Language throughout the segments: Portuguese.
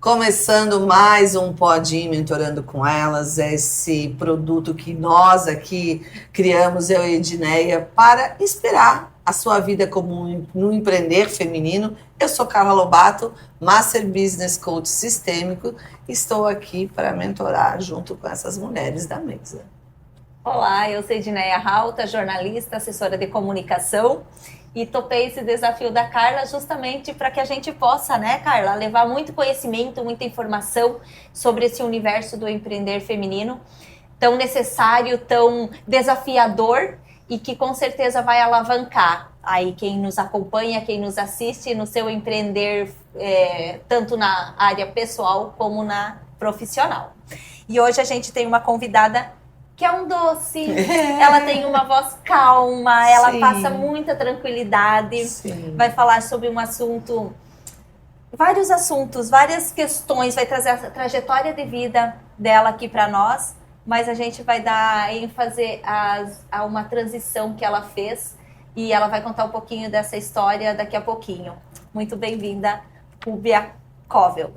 Começando mais um Podinho Mentorando com Elas, esse produto que nós aqui criamos, eu e a Edneia, para inspirar a sua vida como no empreender feminino. Eu sou Carla Lobato, Master Business Coach Sistêmico, e estou aqui para mentorar junto com essas mulheres da mesa. Olá, eu sou Edneia Rauta, jornalista, assessora de comunicação, e topei esse desafio da Carla justamente para que a gente possa, né, Carla, levar muito conhecimento, muita informação sobre esse universo do empreender feminino, tão necessário, tão desafiador e que com certeza vai alavancar aí quem nos acompanha, quem nos assiste no seu empreender, tanto na área pessoal como na profissional. E hoje a gente tem uma convidada que é um doce, ela tem uma voz calma, ela Sim. passa muita tranquilidade, Sim. vai falar sobre um assunto, vários assuntos, várias questões, vai trazer a trajetória de vida dela aqui para nós, mas a gente vai dar ênfase a uma transição que ela fez e ela vai contar um pouquinho dessa história daqui a pouquinho. Muito bem-vinda, Rúbia Covell.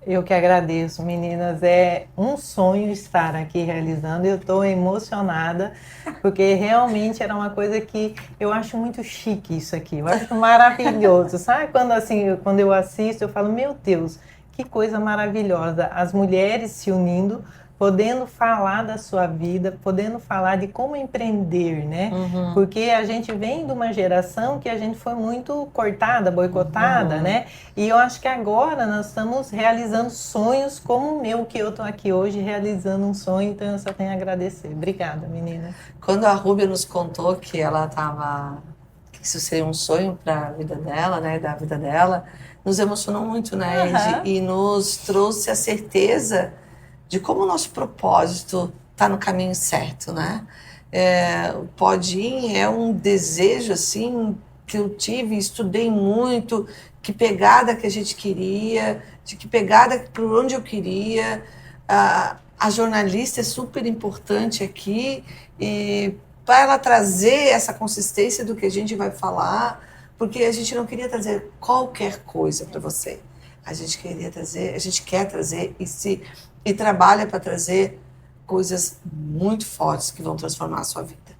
Eu que agradeço, meninas. É um sonho estar aqui realizando. Eu estou emocionada, porque realmente era uma coisa que eu acho muito chique isso aqui. Eu acho maravilhoso. Sabe quando eu assisto, eu falo, meu Deus, que coisa maravilhosa. As mulheres se unindo, podendo falar da sua vida, podendo falar de como empreender, né? Uhum. Porque a gente vem de uma geração que a gente foi muito cortada, boicotada, né? E eu acho que agora nós estamos realizando sonhos como o meu, que eu estou aqui hoje realizando um sonho, então eu só tenho a agradecer. Obrigada, menina. Quando a Rúbia nos contou que ela estava, que isso seria um sonho para a vida dela, né, da vida dela, nos emocionou muito, né, Ed? E nos trouxe a certeza de como o nosso propósito está no caminho certo, né? O Podinho é um desejo, assim, que eu tive, estudei muito, que pegada que a gente queria, de que pegada por onde eu queria. A jornalista é super importante aqui, e para ela trazer essa consistência do que a gente vai falar, porque a gente não queria trazer qualquer coisa para você. A gente quer trazer e trabalha para trazer coisas muito fortes que vão transformar a sua vida.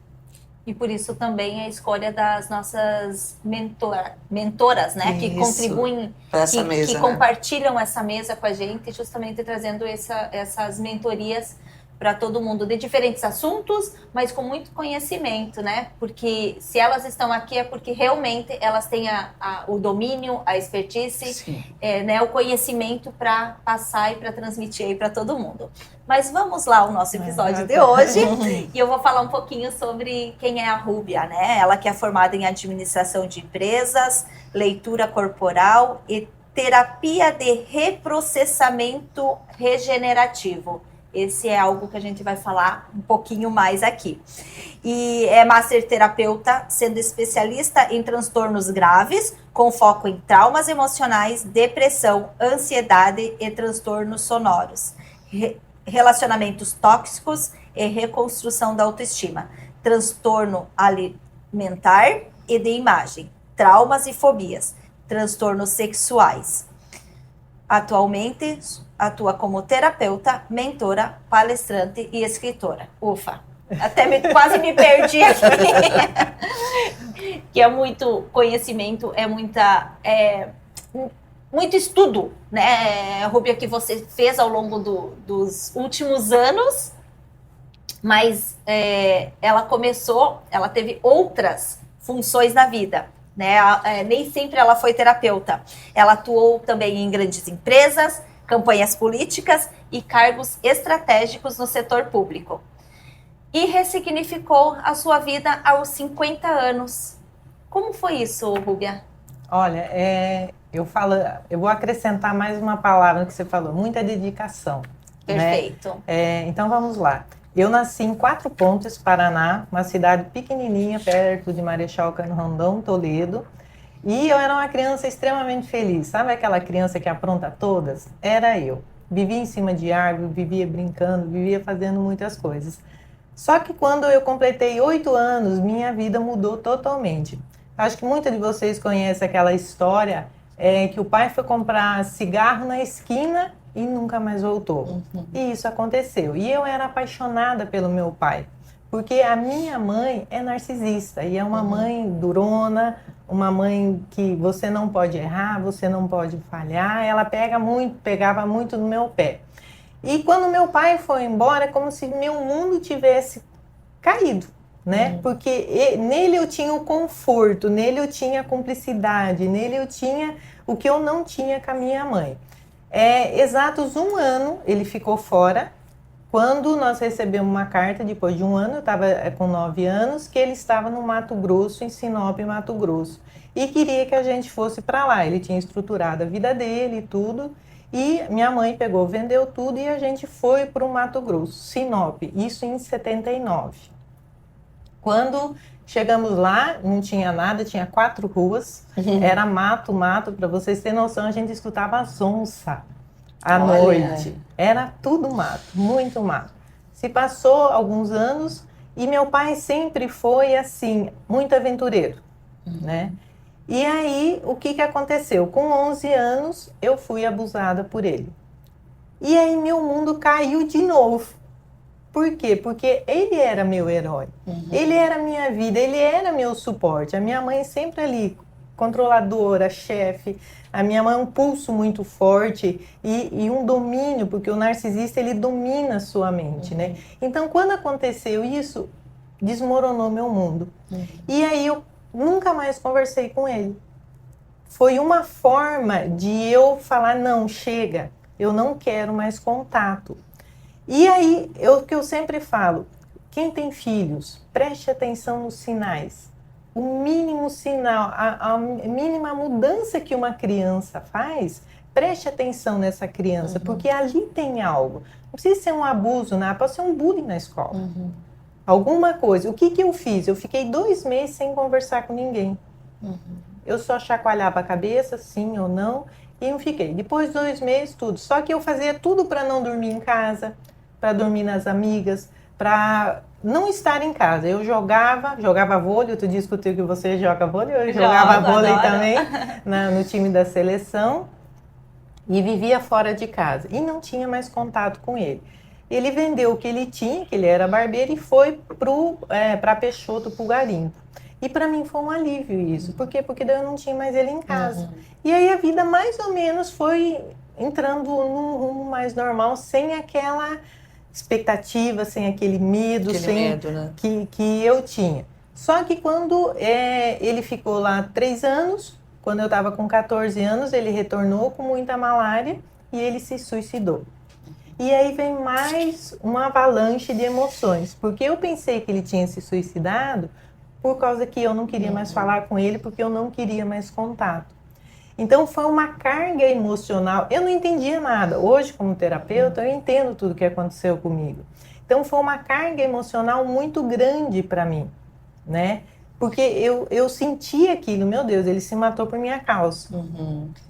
E por isso também a escolha das nossas mentoras, né? Que contribuem, essa mesa, que compartilham essa mesa com a gente, justamente trazendo essas mentorias para todo mundo, de diferentes assuntos, mas com muito conhecimento, né? Porque se elas estão aqui é porque realmente elas têm o domínio, a expertise, né, o conhecimento para passar e para transmitir aí para todo mundo. Mas vamos lá ao nosso episódio de hoje, e eu vou falar um pouquinho sobre quem é a Rúbia, né? Ela que é formada em administração de empresas, leitura corporal e terapia de reprocessamento regenerativo. Esse é algo que a gente vai falar um pouquinho mais aqui. E é master terapeuta, sendo especialista em transtornos graves, com foco em traumas emocionais, depressão, ansiedade e transtornos sonoros, relacionamentos tóxicos e reconstrução da autoestima, transtorno alimentar e de imagem, traumas e fobias, transtornos sexuais. Atualmente, atua como terapeuta, mentora, palestrante e escritora. Ufa, quase me perdi aqui. Que é muito conhecimento, muito estudo, né, Rúbia, que você fez ao longo dos últimos anos, mas ela teve outras funções na vida. Né? Nem sempre ela foi terapeuta. Ela atuou também em grandes empresas, campanhas políticas e cargos estratégicos no setor público. E ressignificou a sua vida aos 50 anos. Como foi isso, Rúbia? Olha, eu vou acrescentar mais uma palavra que você falou, muita dedicação. Perfeito. Né? Então vamos lá. Eu nasci em Quatro Pontes, Paraná, uma cidade pequenininha, perto de Marechal Cândido Rondon, Toledo. E eu era uma criança extremamente feliz. Sabe aquela criança que apronta todas? Era eu. Vivia em cima de árvore, vivia brincando, vivia fazendo muitas coisas. Só que quando eu completei 8 anos, minha vida mudou totalmente. Acho que muitos de vocês conhecem aquela história que o pai foi comprar cigarro na esquina e nunca mais voltou. E isso aconteceu. E eu era apaixonada pelo meu pai, porque a minha mãe é narcisista e é uma mãe durona, uma mãe que você não pode errar, você não pode falhar. Ela pegava muito no meu pé. E quando meu pai foi embora, é como se meu mundo tivesse caído, né? Porque nele eu tinha o conforto, nele eu tinha a cumplicidade, nele eu tinha o que eu não tinha com a minha mãe. Exatos 1 ano ele ficou fora. Quando nós recebemos uma carta, depois de 1 ano, eu estava com 9 anos, que ele estava no Mato Grosso, em Sinop, Mato Grosso. E queria que a gente fosse para lá. Ele tinha estruturado a vida dele e tudo. E minha mãe pegou, vendeu tudo e a gente foi para o Mato Grosso, Sinop. Isso em 79. Quando chegamos lá, não tinha nada, tinha 4 ruas. Era mato, para vocês terem noção, a gente escutava as onças à noite. Era tudo mato, muito mato. Se passou alguns anos e meu pai sempre foi assim, muito aventureiro, né? E aí, o que aconteceu? Com 11 anos, eu fui abusada por ele. E aí, meu mundo caiu de novo. Por quê? Porque ele era meu herói. Ele era minha vida, ele era meu suporte. A minha mãe sempre ali, controladora, chefe. A minha mãe um pulso muito forte e um domínio, porque o narcisista, ele domina a sua mente, né? Então, quando aconteceu isso, desmoronou meu mundo. E aí, eu nunca mais conversei com ele. Foi uma forma de eu falar, não, chega, eu não quero mais contato. E aí, o que eu sempre falo, quem tem filhos, preste atenção nos sinais. O mínimo sinal, a mínima mudança que uma criança faz, preste atenção nessa criança, porque ali tem algo. Não precisa ser um abuso, nada, pode ser um bullying na escola. Alguma coisa. O que eu fiz? Eu fiquei 2 meses sem conversar com ninguém. Eu só chacoalhava a cabeça, sim ou não, e não fiquei. Depois de 2 meses, tudo. Só que eu fazia tudo para não dormir em casa, para dormir nas amigas, para não estar em casa. Eu jogava vôlei, outro dia escutei que você joga vôlei, eu jogava vôlei também no time da seleção e vivia fora de casa. E não tinha mais contato com ele. Ele vendeu o que ele tinha, que ele era barbeiro, e foi para Peixoto, para o garimpo. E para mim foi um alívio isso. Por quê? Porque daí eu não tinha mais ele em casa. E aí a vida mais ou menos foi entrando num rumo mais normal, sem aquela expectativa, sem aquele medo, né? que eu tinha. Só que quando ele ficou lá 3 anos, quando eu estava com 14 anos, ele retornou com muita malária e ele se suicidou. E aí vem mais uma avalanche de emoções, porque eu pensei que ele tinha se suicidado por causa que eu não queria mais falar com ele, porque eu não queria mais contato. Então foi uma carga emocional, eu não entendia nada. Hoje, como terapeuta, eu entendo tudo o que aconteceu comigo. Então foi uma carga emocional muito grande para mim, né? Porque eu senti aquilo, meu Deus, ele se matou por minha causa,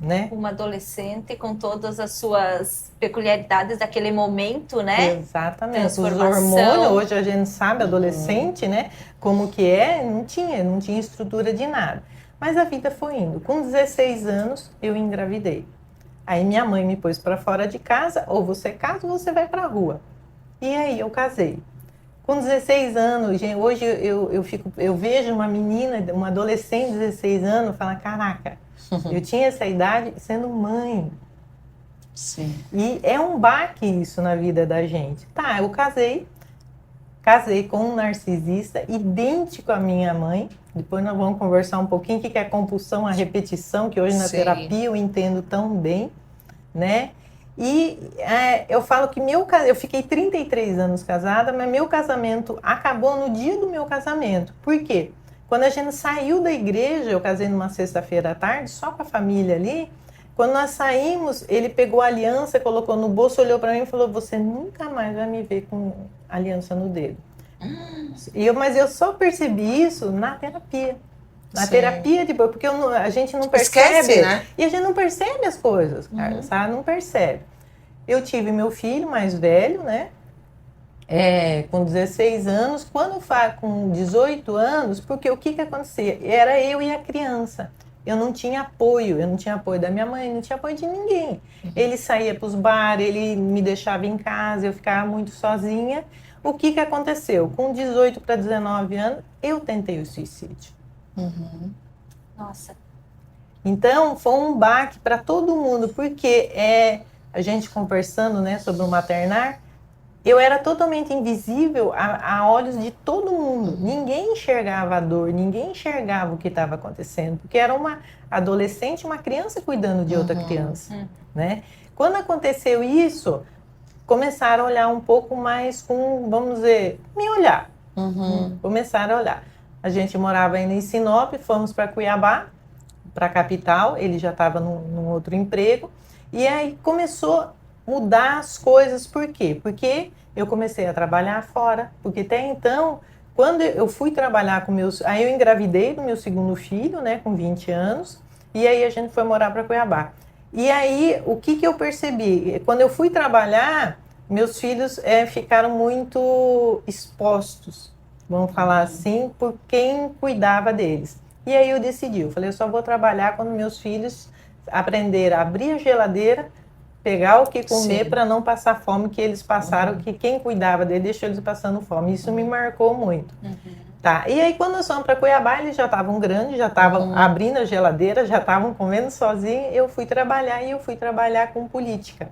né? Uma adolescente com todas as suas peculiaridades daquele momento, né? Exatamente. Os hormônios, hoje a gente sabe, adolescente, né? Como que não tinha estrutura de nada. Mas a vida foi indo. Com 16 anos, eu engravidei. Aí minha mãe me pôs para fora de casa, ou você casa ou você vai para a rua. E aí eu casei. Com 16 anos, gente, hoje eu vejo uma menina, uma adolescente de 16 anos, fala, caraca, eu tinha essa idade sendo mãe. Sim. E é um baque isso na vida da gente. Tá, eu casei com um narcisista idêntico à minha mãe. Depois nós vamos conversar um pouquinho o que é a compulsão, a repetição, que hoje na terapia eu entendo tão bem, né? E eu falo que eu fiquei 33 anos casada, mas meu casamento acabou no dia do meu casamento. Por quê? Quando a gente saiu da igreja, eu casei numa sexta-feira à tarde, só com a família ali. Quando nós saímos, ele pegou a aliança, colocou no bolso, olhou para mim e falou, você nunca mais vai me ver com aliança no dedo. Mas eu só percebi isso na terapia. Na terapia, porque a gente não percebe. Esquece, né? E a gente não percebe as coisas, cara, sabe? Não percebe. Eu tive meu filho mais velho, né? Com 16 anos. Com 18 anos, porque o que acontecia? Era eu e a criança. eu não tinha apoio da minha mãe, não tinha apoio de ninguém. Ele saía para os bares, ele me deixava em casa, eu ficava muito sozinha. O que aconteceu? Com 18 para 19 anos, eu tentei o suicídio. Nossa. Então, foi um baque para todo mundo, porque a gente conversando, né, sobre o maternar, eu era totalmente invisível a olhos de todo mundo. Ninguém enxergava a dor, ninguém enxergava o que estava acontecendo, porque era uma adolescente, uma criança cuidando de outra criança, né? Quando aconteceu isso, começaram a olhar um pouco mais com, vamos dizer, me olhar. Começaram a olhar. A gente morava ainda em Sinop, fomos para Cuiabá, para a capital, ele já estava num outro emprego, e aí começou a mudar as coisas. Por quê? Porque eu comecei a trabalhar fora, porque até então, quando eu fui trabalhar aí eu engravidei do meu segundo filho, né, com 20 anos, e aí a gente foi morar para Cuiabá. E aí, o que eu percebi? Quando eu fui trabalhar, meus filhos ficaram muito expostos, vamos falar assim, por quem cuidava deles. E aí eu decidi, eu falei, eu só vou trabalhar quando meus filhos aprenderem a abrir a geladeira, pegar o que comer para não passar fome, que eles passaram, que quem cuidava dele deixou eles passando fome. Isso me marcou muito. Tá. E aí, quando nós fomos para Cuiabá, eles já estavam grandes, já estavam abrindo a geladeira, já estavam comendo sozinhos. Eu fui trabalhar com política.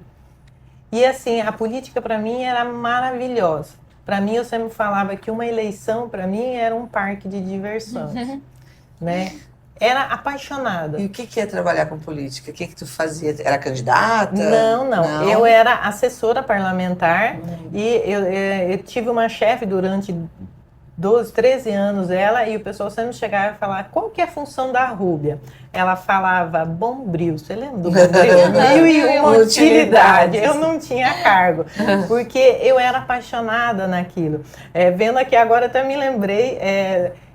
E assim, a política para mim era maravilhosa. Para mim, eu sempre falava que uma eleição, para mim, era um parque de diversões. Né? Era apaixonada. E o que é trabalhar com política? O que tu fazia? Era candidata? Não. Eu era assessora parlamentar e eu tive uma chefe durante 12, 13 anos, e o pessoal sempre chegava e falava, qual que é a função da Rúbia? Ela falava Bombril, você lembra do Bombril? Mil e uma utilidade. Eu não tinha cargo, porque eu era apaixonada naquilo. Vendo aqui agora, até me lembrei,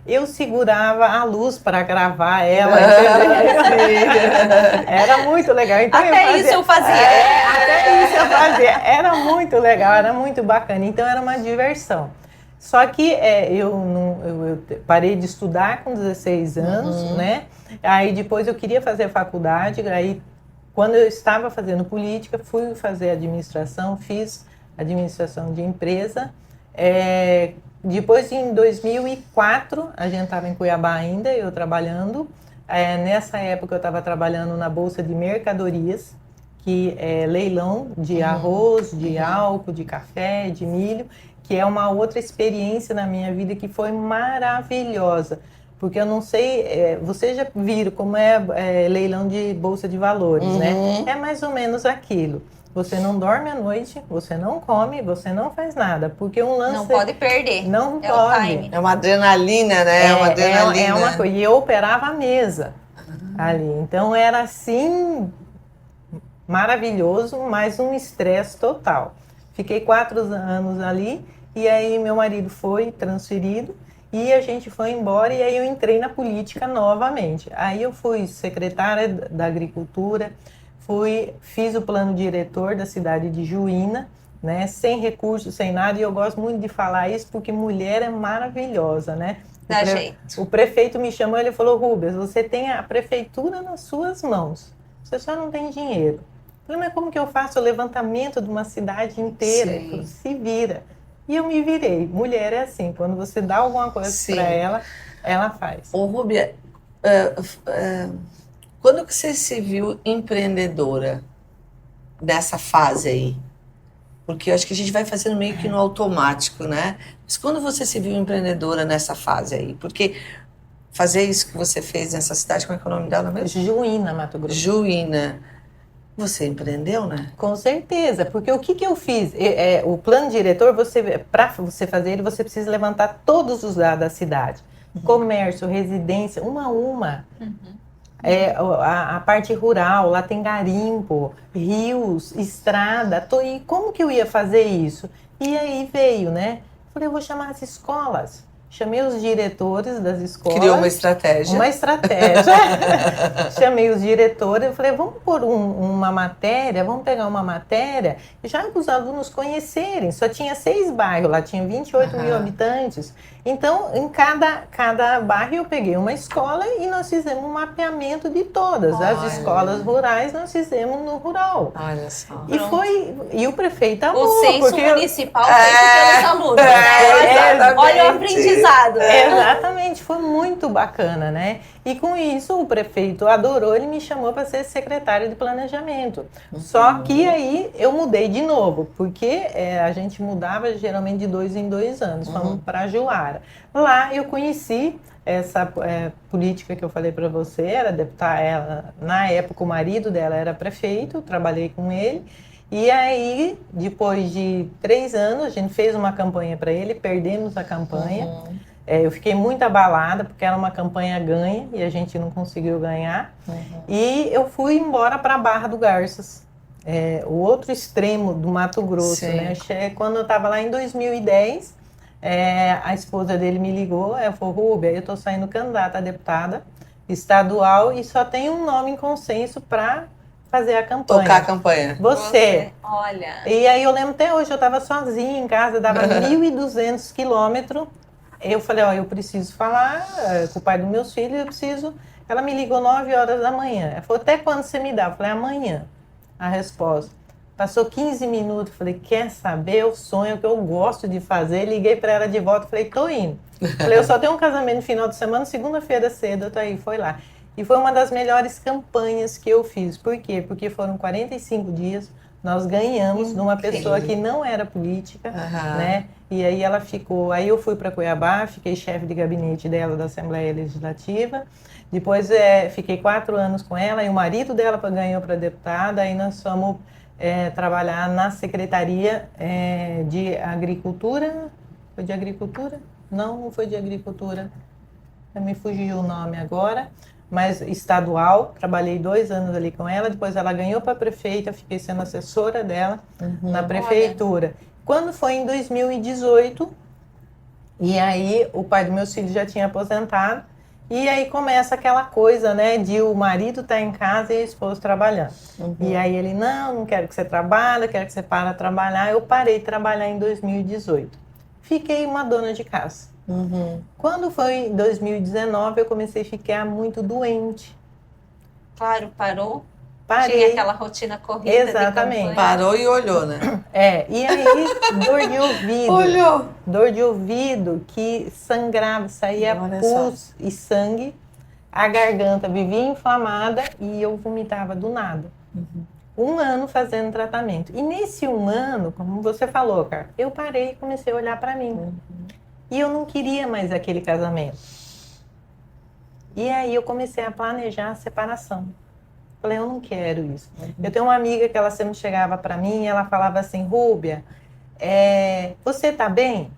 eu segurava a luz para gravar ela, era muito legal. Então, até isso eu fazia. Até isso eu fazia. Era muito legal, era muito bacana. Então, era uma diversão. Só que eu parei de estudar com 16 anos, né? Aí depois eu queria fazer faculdade, aí quando eu estava fazendo política, fui fazer administração, fiz administração de empresa. Depois, em 2004, a gente estava em Cuiabá ainda, eu trabalhando. Nessa época, eu estava trabalhando na Bolsa de Mercadorias, que é leilão de arroz, de álcool, de café, de milho, que é uma outra experiência na minha vida que foi maravilhosa. Porque eu não sei, vocês já viram como é leilão de Bolsa de Valores, né? É mais ou menos aquilo. Você não dorme à noite, você não come, você não faz nada, porque um lance... Não pode perder. Não pode. O time. É uma adrenalina, né? É uma adrenalina. É uma coisa. E eu operava a mesa ali. Então, era assim, maravilhoso, mas um estresse total. Fiquei 4 anos ali, e aí meu marido foi transferido, e a gente foi embora, e aí eu entrei na política novamente. Aí eu fui secretária da Agricultura, fiz o plano diretor da cidade de Juína, né, sem recursos, sem nada, e eu gosto muito de falar isso porque mulher é maravilhosa, né? Dá jeito. O prefeito me chamou e ele falou, Rubens, você tem a prefeitura nas suas mãos, você só não tem dinheiro. Eu falei, mas como que eu faço o levantamento de uma cidade inteira? Ele falou, se vira. E eu me virei. Mulher é assim, quando você dá alguma coisa para ela, ela faz. Ô, Rúbia, quando que você se viu empreendedora nessa fase aí? Porque eu acho que a gente vai fazendo meio que no automático, né? Mas quando você se viu empreendedora nessa fase aí? Porque fazer isso que você fez nessa cidade, como é que é o nome dela mesmo? Juína, Mato Grosso. Juína. Você empreendeu, né? Com certeza, porque o que eu fiz? O plano diretor, para você fazer ele, você precisa levantar todos os dados da cidade. Comércio, residência, uma a uma. A parte rural, lá tem garimpo, rios, estrada. E como que eu ia fazer isso? E aí veio, né? Falei, eu vou chamar as escolas. chamei os diretores das escolas. Criou uma estratégia. Uma estratégia. Chamei os diretores, eu falei, vamos pôr uma matéria, vamos pegar uma matéria, já para os alunos conhecerem. Só tinha 6 bairros, lá tinha 28 mil habitantes. Então, em cada bairro eu peguei uma escola e nós fizemos um mapeamento de todas. As escolas rurais nós fizemos no rural. Olha só. E o prefeito amou. O censo porque municipal feito pelos alunos. Né? Olha o aprendizado. Exatamente, foi muito bacana, né? E com isso o prefeito adorou, ele me chamou para ser secretário de planejamento. Só que aí eu mudei de novo, porque a gente mudava geralmente de 2 em 2 anos. Fomos para Juara. Lá eu conheci essa política que eu falei para você, era deputada, na época o marido dela era prefeito, trabalhei com ele. E aí, depois de 3 anos, a gente fez uma campanha para ele, perdemos a campanha. Eu fiquei muito abalada, porque era uma campanha ganha e a gente não conseguiu ganhar. E eu fui embora para a Barra do Garças, o outro extremo do Mato Grosso. Né? Quando eu estava lá em 2010, a esposa dele me ligou, ela falou, Rúbia, eu estou saindo candidata a deputada estadual e só tem um nome em consenso para fazer a campanha. Tocar a campanha. Você. Olha. E aí eu lembro até hoje, eu estava sozinha em casa, dava 1.200 quilômetros. Eu falei, eu preciso falar com o pai dos meus filhos, eu preciso... Ela me ligou 9 horas da manhã. Ela falou, até quando você me dá? Eu falei, amanhã. A resposta. Passou 15 minutos, falei, quer saber? O sonho que eu gosto de fazer. Liguei para ela de volta, falei, tô indo. Falei, eu só tenho um casamento no final de semana, segunda-feira cedo, eu tô aí, foi lá. E foi uma das melhores campanhas que eu fiz. Por quê? Porque foram 45 dias, nós ganhamos de uma pessoa que não era política, né? E aí ela ficou... Aí eu fui para Cuiabá, fiquei chefe de gabinete dela da Assembleia Legislativa. Depois fiquei 4 anos com ela e o marido dela ganhou para deputada. Aí nós fomos trabalhar na Secretaria de Agricultura. Foi de Agricultura? Não foi de Agricultura. Me fugiu o nome agora. Mas estadual, trabalhei 2 anos ali com ela, depois ela ganhou para prefeita, fiquei sendo assessora dela na prefeitura. Quando foi em 2018, e aí o pai dos meus filhos já tinha aposentado, e aí começa aquela coisa, né, de o marido estar em casa e a esposa trabalhando. E aí ele, não quero que você trabalhe, quero que você pare de trabalhar. Eu parei de trabalhar em 2018. Fiquei uma dona de casa. Quando foi em 2019, eu comecei a ficar muito doente. Claro, parou. Parei. Tinha aquela rotina corrida. Exatamente. Parou e olhou, né? E aí, dor de ouvido. Olhou. Dor de ouvido que sangrava, saía pus e sangue. A garganta vivia inflamada e eu vomitava do nada. 1 ano fazendo tratamento. E nesse 1 ano, como você falou, cara, eu parei e comecei a olhar para mim. E eu não queria mais aquele casamento. E aí eu comecei a planejar a separação. Falei, eu não quero isso. Eu tenho uma amiga que ela sempre chegava para mim e ela falava assim, Rúbia, você tá bem?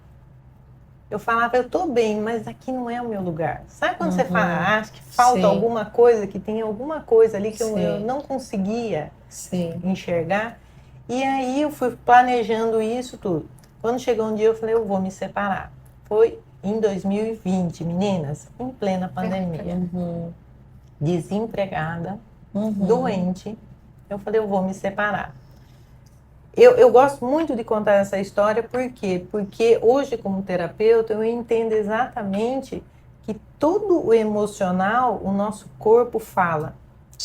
Eu falava, eu tô bem, mas aqui não é o meu lugar. Sabe quando você fala, acho que falta alguma coisa, que tem alguma coisa ali que eu não conseguia enxergar? E aí eu fui planejando isso tudo. Quando chegou um dia eu falei, eu vou me separar. Foi em 2020, meninas, em plena pandemia. Desempregada, doente. Eu falei, eu vou me separar. Eu gosto muito de contar essa história, por quê? Porque hoje, como terapeuta, eu entendo exatamente que todo o emocional, o nosso corpo fala.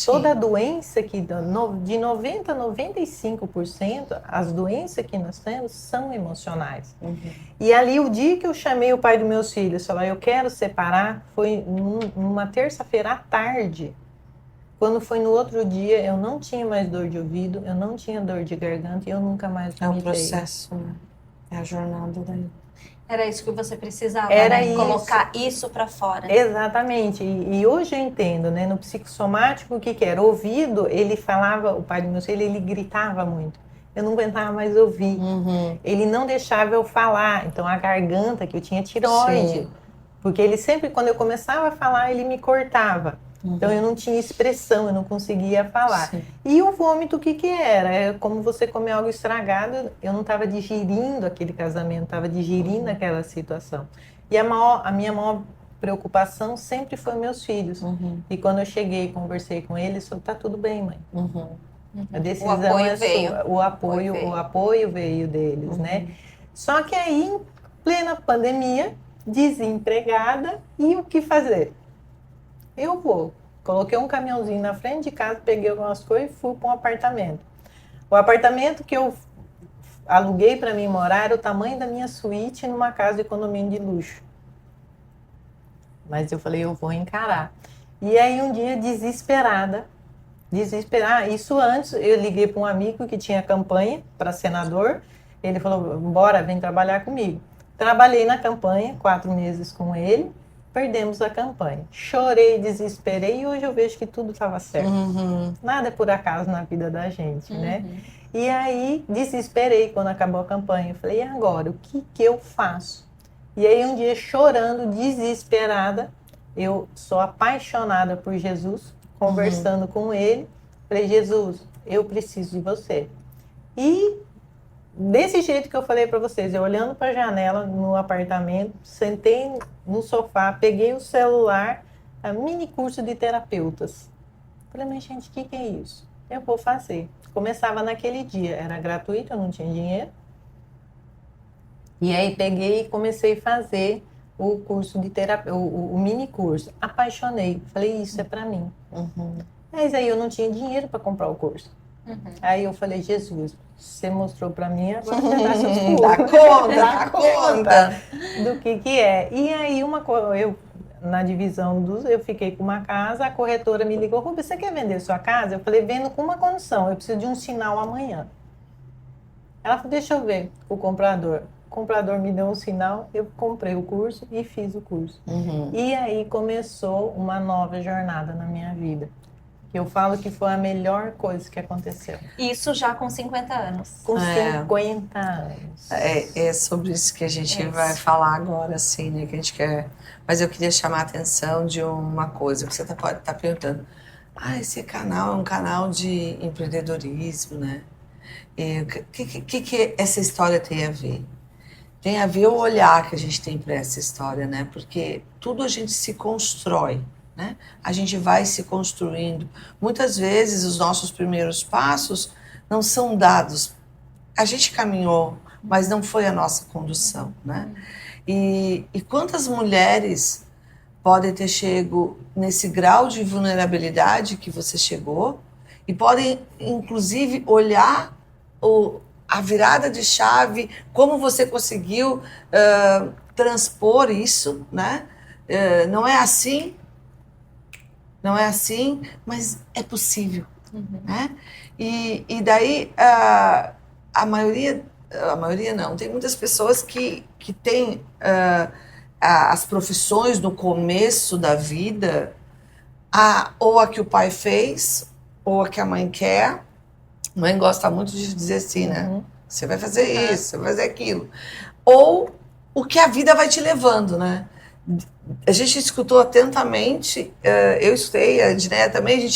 Toda doença que de 90% a 95%, as doenças que nós temos são emocionais. E ali o dia que eu chamei o pai dos meus filhos, falei, eu quero separar, foi numa terça-feira à tarde. Quando foi no outro dia, eu não tinha mais dor de ouvido, eu não tinha dor de garganta e eu nunca mais vomitei. É um processo, né? É a jornada daí. Era isso que você precisava, Era né? isso. Colocar isso para fora. Exatamente. E hoje eu entendo, né? No psicossomático, o que era? O ouvido, ele falava, o pai do meu filho, ele gritava muito. Eu não aguentava mais ouvir. Ele não deixava eu falar. Então, a garganta, que eu tinha tireoide. Porque ele sempre, quando eu começava a falar, ele me cortava. Então eu não tinha expressão, eu não conseguia falar. Sim. E o vômito, o que que era? É como você comer algo estragado, eu não estava digerindo aquele casamento, estava digerindo aquela situação. E a minha maior preocupação sempre foi meus filhos. E quando eu cheguei, conversei com eles, falei, tá tudo bem, mãe. A decisão apoio é veio. sua. O apoio veio deles, né? Só que aí, em plena pandemia, desempregada, e o que fazer? Eu vou. Coloquei um caminhãozinho na frente de casa, peguei algumas coisas e fui para um apartamento. O apartamento que eu aluguei para mim morar era o tamanho da minha suíte numa casa de condomínio de luxo. Mas eu falei, eu vou encarar. E aí um dia, desesperada, isso antes, eu liguei para um amigo que tinha campanha para senador. Ele falou, bora, vem trabalhar comigo. Trabalhei na campanha, 4 meses com ele. Perdemos a campanha. Chorei, desesperei e hoje eu vejo que tudo estava certo. Nada é por acaso na vida da gente, né? E aí, desesperei quando acabou a campanha. Eu falei, e agora? O que que eu faço? E aí, um dia, chorando, desesperada, eu sou apaixonada por Jesus, conversando com ele. Falei, Jesus, eu preciso de você. E desse jeito que eu falei para vocês, eu olhando para a janela no apartamento, sentei no sofá, peguei o celular, a mini curso de terapeutas. Falei, mas gente, o que é isso? Eu vou fazer. Começava naquele dia, era gratuito, eu não tinha dinheiro. E aí peguei e comecei a fazer o curso de terapia, o mini curso. Apaixonei, falei, isso é para mim. Mas aí eu não tinha dinheiro para comprar o curso. Aí eu falei, Jesus, você mostrou para mim, agora você dá seus pulos. Dá conta. Do que é. E aí eu na divisão eu fiquei com uma casa, a corretora me ligou, Rubens, você quer vender sua casa? Eu falei, vendo com uma condição, eu preciso de um sinal amanhã. Ela falou, deixa eu ver o comprador. O comprador me deu um sinal, eu comprei o curso e fiz o curso. E aí começou uma nova jornada na minha vida. Eu falo que foi a melhor coisa que aconteceu. Isso já com 50 anos. Com 50 anos. É sobre isso que a gente vai falar agora, assim, né? Que a gente quer. Mas eu queria chamar a atenção de uma coisa que você pode estar perguntando. Esse canal é um canal de empreendedorismo, né? E o que essa história tem a ver? Tem a ver o olhar que a gente tem para essa história, né? Porque tudo a gente se constrói, né? A gente vai se construindo. Muitas vezes os nossos primeiros passos não são dados. A gente caminhou, mas não foi a nossa condução, né? E quantas mulheres podem ter chego nesse grau de vulnerabilidade que você chegou e podem, inclusive, olhar a virada de chave, como você conseguiu transpor isso, né? Não é assim, mas é possível, né? E daí a maioria não, tem muitas pessoas que têm as profissões no começo da vida, ou a que o pai fez, ou a que a mãe quer. A mãe gosta muito de dizer assim, né? Você vai fazer isso, você vai fazer aquilo. Ou o que a vida vai te levando, né? A gente escutou atentamente, eu escutei, a Edneia também,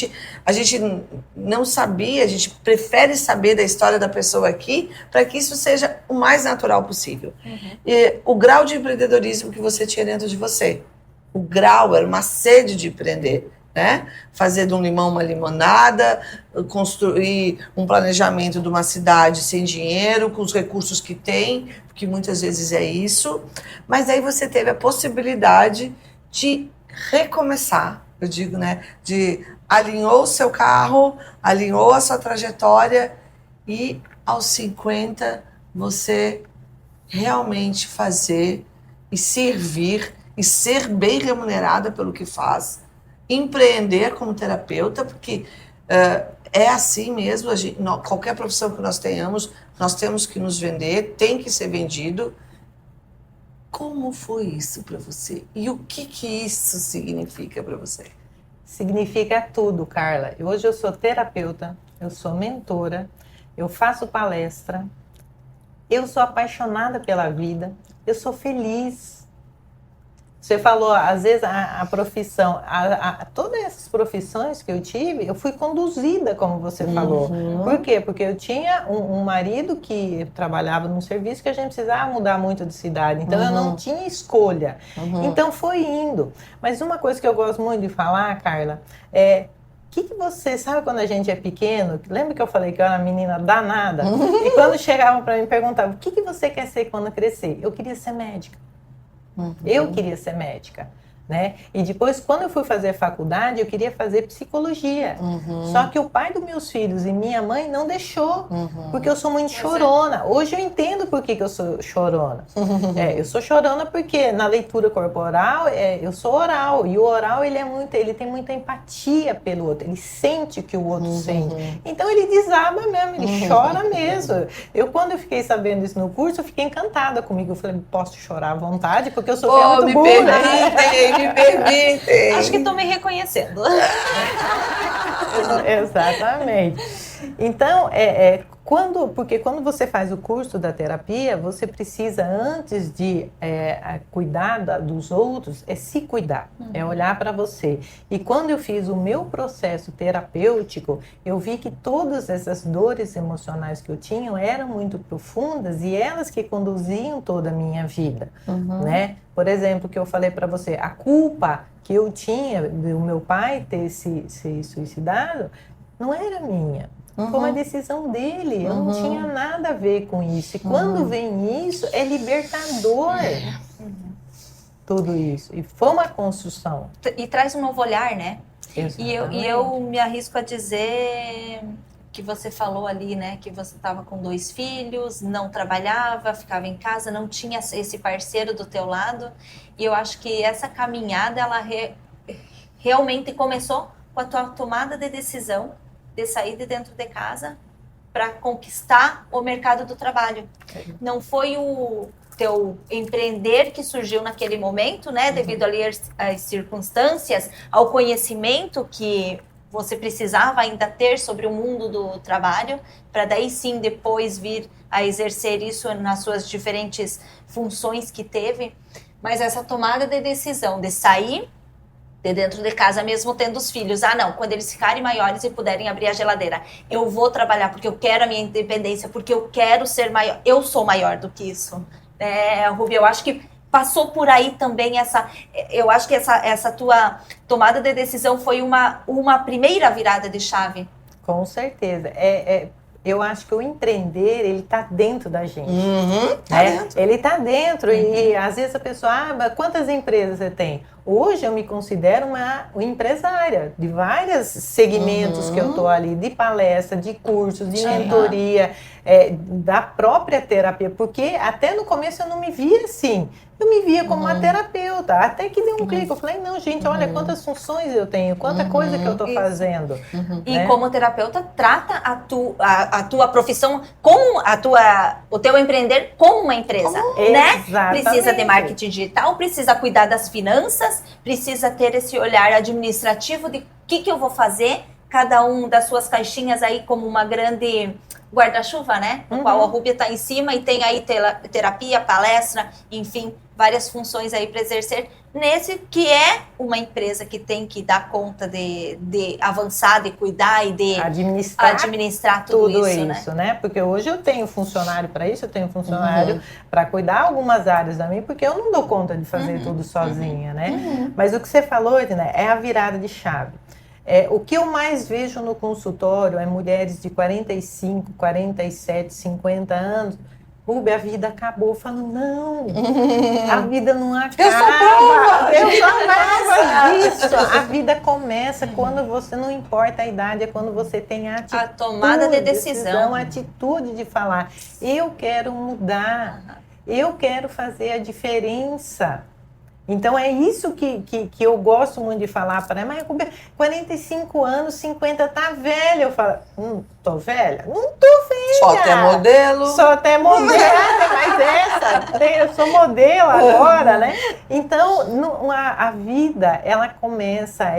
a gente não sabia, a gente prefere saber da história da pessoa aqui para que isso seja o mais natural possível. E o grau de empreendedorismo que você tinha dentro de você, o grau era uma sede de empreender, né? Fazer de um limão uma limonada, construir um planejamento de uma cidade sem dinheiro, com os recursos que tem, porque muitas vezes é isso, mas aí você teve a possibilidade de recomeçar, eu digo, né? De alinhou o seu carro, alinhou a sua trajetória e aos 50 você realmente fazer e servir e ser bem remunerada pelo que faz, empreender como terapeuta, porque é assim mesmo, qualquer profissão que nós tenhamos, nós temos que nos vender, tem que ser vendido. Como foi isso para você? E o que isso significa para você? Significa tudo, Carla. Hoje eu sou terapeuta, eu sou mentora, eu faço palestra, eu sou apaixonada pela vida, eu sou feliz. Você falou, às vezes, a profissão, todas essas profissões que eu tive, eu fui conduzida, como você falou. Por quê? Porque eu tinha um marido que trabalhava num serviço que a gente precisava mudar muito de cidade. Então, eu não tinha escolha. Então, foi indo. Mas uma coisa que eu gosto muito de falar, Carla, que você sabe quando a gente é pequeno? Lembra que eu falei que eu era uma menina danada? E quando chegavam para mim e perguntavam, o que você quer ser quando crescer? Eu queria ser médica. Eu queria ser médica, né? E depois, quando eu fui fazer faculdade, eu queria fazer psicologia. Só que o pai dos meus filhos e minha mãe não deixou, porque eu sou muito chorona. Hoje eu entendo por que eu sou chorona. Eu sou chorona porque na leitura corporal, eu sou oral. E o oral, ele tem muita empatia pelo outro. Ele sente o que o outro sente. Então, ele desaba mesmo, ele chora mesmo. Quando eu fiquei sabendo isso no curso, eu fiquei encantada comigo. Eu falei, posso chorar à vontade, porque eu sou muito burra. Me permitem. Acho que estou me reconhecendo. Exatamente. Então, porque quando você faz o curso da terapia, você precisa, antes de cuidar dos outros, se cuidar, olhar para você. E quando eu fiz o meu processo terapêutico, eu vi que todas essas dores emocionais que eu tinha eram muito profundas e elas que conduziam toda a minha vida, né? Por exemplo, que eu falei para você, a culpa que eu tinha do meu pai ter se suicidado não era minha. Foi uma decisão dele, eu não tinha nada a ver com isso. E quando vem isso, é libertador. Tudo isso. E foi uma construção. E traz um novo olhar, né? Exatamente. E eu me arrisco a dizer que você falou ali, né? Que você estava com 2 filhos, não trabalhava, ficava em casa, não tinha esse parceiro do teu lado. E eu acho que essa caminhada, ela realmente começou com a tua tomada de decisão de sair de dentro de casa para conquistar o mercado do trabalho. Não foi o teu empreender que surgiu naquele momento, né? Devido ali às circunstâncias, ao conhecimento que você precisava ainda ter sobre o mundo do trabalho, para daí sim depois vir a exercer isso nas suas diferentes funções que teve. Mas essa tomada de decisão de sair de dentro de casa, mesmo tendo os filhos. Não, quando eles ficarem maiores e puderem abrir a geladeira, eu vou trabalhar porque eu quero a minha independência, porque eu quero ser maior. Eu sou maior do que isso. Rubi, eu acho que passou por aí também eu acho que essa tua tomada de decisão foi uma primeira virada de chave. Com certeza. Eu acho que o empreender, ele está dentro da gente. Tá dentro. Ele está dentro e às vezes a pessoa, mas quantas empresas você tem? Hoje eu me considero uma empresária de vários segmentos que eu estou ali, de palestra, de cursos, de mentoria, da própria terapia, porque até no começo eu não me via assim. Eu me via como uma terapeuta, até que deu um clique. Eu falei, não, gente, olha quantas funções eu tenho, quanta coisa que eu estou fazendo. E como terapeuta, trata a tua profissão, o teu empreender como uma empresa, né? Exatamente. Precisa de marketing digital, precisa cuidar das finanças, precisa ter esse olhar administrativo de o que eu vou fazer, cada um das suas caixinhas aí como uma grande guarda-chuva, né? No qual a Rubi está em cima e tem aí terapia, palestra, enfim, várias funções aí para exercer nesse que é uma empresa que tem que dar conta de avançar, de cuidar e de administrar tudo isso, né? Porque hoje eu tenho funcionário para isso, eu tenho funcionário para cuidar algumas áreas da minha, porque eu não dou conta de fazer tudo sozinha, né? Mas o que você falou, Edna, é a virada de chave. O que eu mais vejo no consultório é mulheres de 45, 47, 50 anos. Rubi, a vida acabou. Eu falo, não, a vida não acaba. Eu sou nova disso. A vida começa quando você, não importa a idade, é quando você tem a tomada de decisão. A atitude de falar, eu quero mudar, eu quero fazer a diferença. Então, é isso que eu gosto muito de falar para ela. Mas, 45 anos, 50, tá velha. Eu falo, tô velha? Não tô velha. Só até modelo. Só até modelo, mas eu sou modelo agora, né? Então, a vida, ela começa,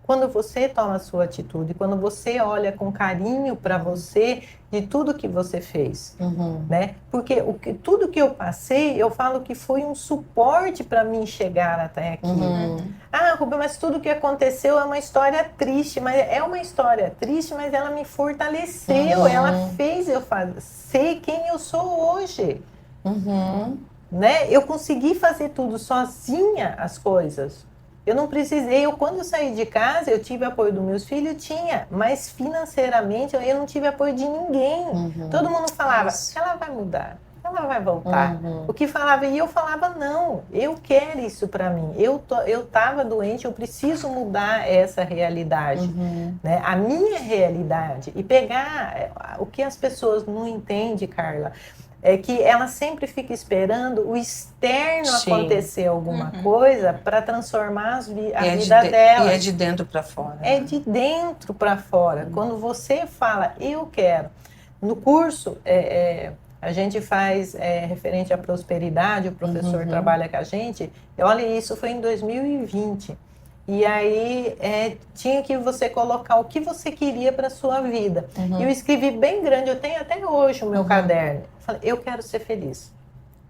quando você toma a sua atitude, quando você olha com carinho para você de tudo que você fez, né? Porque tudo que eu passei, eu falo que foi um suporte para mim chegar até aqui. Ah, Rubem, mas tudo que aconteceu é uma história triste, mas é uma história triste, mas ela me fortaleceu, ela fez eu ser quem eu sou hoje. Né? Eu consegui fazer tudo sozinha, as coisas. Eu não precisei, quando eu saí de casa, eu tive apoio dos meus filhos, tinha, mas financeiramente eu não tive apoio de ninguém. Todo mundo falava, ela vai mudar, ela vai voltar. O que falava, e eu falava, não, eu quero isso para mim. Eu estava doente, eu preciso mudar essa realidade, né? A minha realidade. E pegar o que as pessoas não entendem, Carla, é que ela sempre fica esperando o externo acontecer alguma coisa para transformar a vida dela. E é de dentro para fora. É de dentro para fora. Quando você fala, eu quero. No curso, a gente faz referente à prosperidade, o professor trabalha com a gente. Olha, isso foi em 2020. E aí tinha que você colocar o que você queria para a sua vida. E eu escrevi bem grande, eu tenho até hoje o meu caderno. Eu falei, eu quero ser feliz.